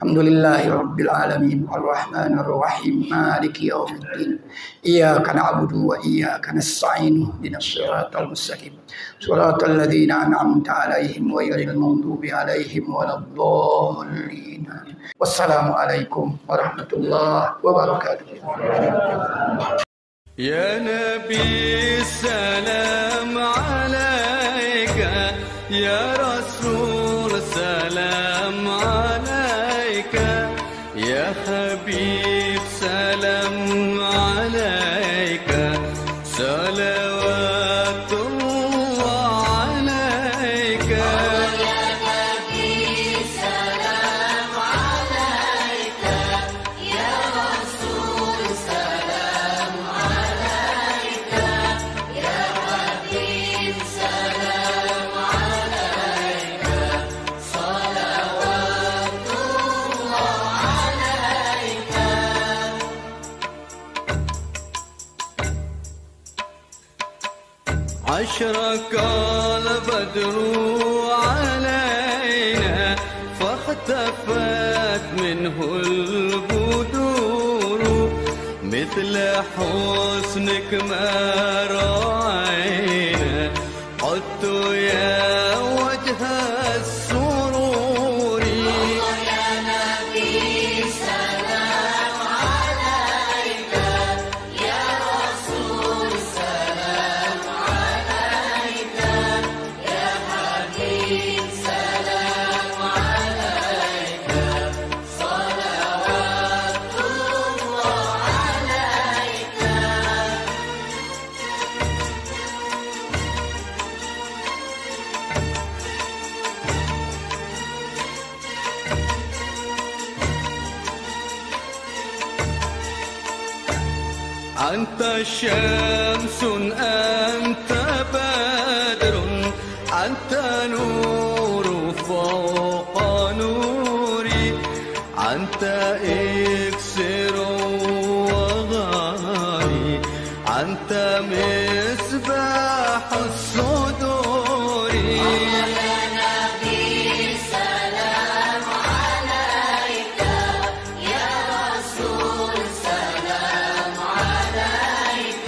Alhamdulillahi Rabbil Alamin, Ar-Rahmanir Rahim, Maliki Yawmiddin. Iyyaka na'budu wa iyyaka nasta'in, ihdinas siratal mustaqim, siratal ladzina an'amta 'alaihim ghairil maghdubi 'alaihim waladdallin. Wassalamu alaikum warahmatullahi wabarakatuh. Ya Nabi salam alaika, ya Rasul salam alaika, ya Habib salam alaika, salawatullah alaika, ya Nabi salam alaika. أشرق البدر علينا فاختفت منه البدور مثل حسنك ما رأينا قلت يا وجه السرور يا نبي سلام عليك يا رسول سلام عليك يا حبيب سلام عليك صلوات الله عليك. أنت شمس أنت بدر أنت نور فوق نوري أنت إكسر وغالي أنت مصباح الصدور يا نبي سلام عليك يا رسول سلام عليك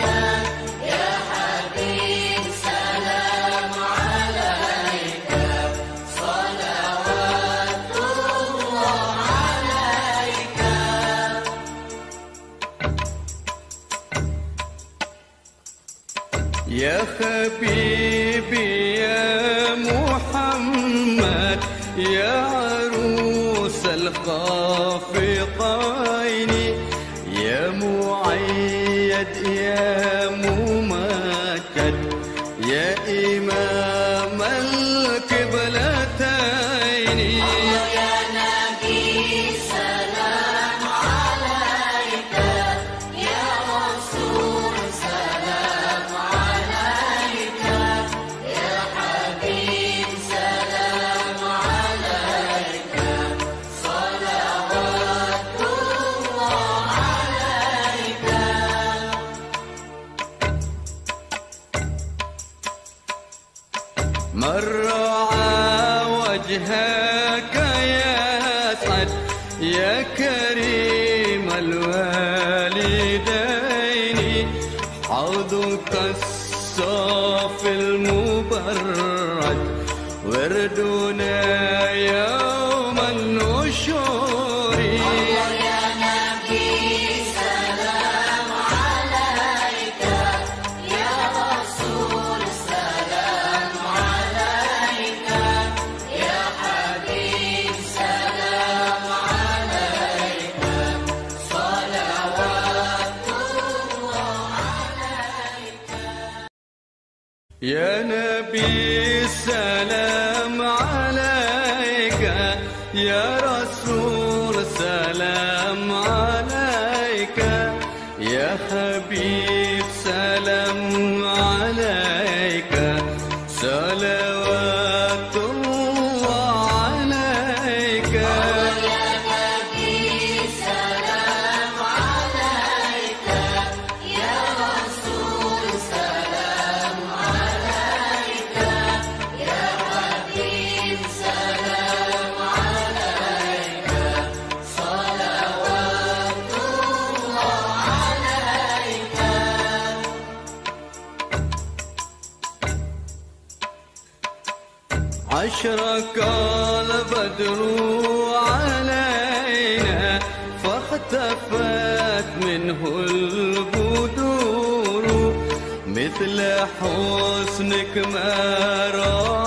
يا حبيب سلام عليك صلوات الله عليك. يا حبيبي يا محمد يا عروس الخافقين يا مؤيد يا ممجد يا إمام القبلتين يا نبي سلام عليك يا رسول سلام عليك يا حبيب سلام عليك صلوات الله عليك. من رعى وجهك يسعد يا كريم الوالدين حوضك الصافي المبرد وردنا يوم النشور يا نبي سلام عليك يا رسول سلام عليك يا حبيب سلام عليك صلوات الله عليك. يا نبي سلام عليك يا رسول سلام عليك يا حبيب سلام عليك صلوات الله عليك. يا نبي سلام عليك يا رسول سلام عليك يا حبيب سلام عليك صلوات الله عليك. أشرق البدر علينا فاختفت منه البدور مثل حسنك ما رأينا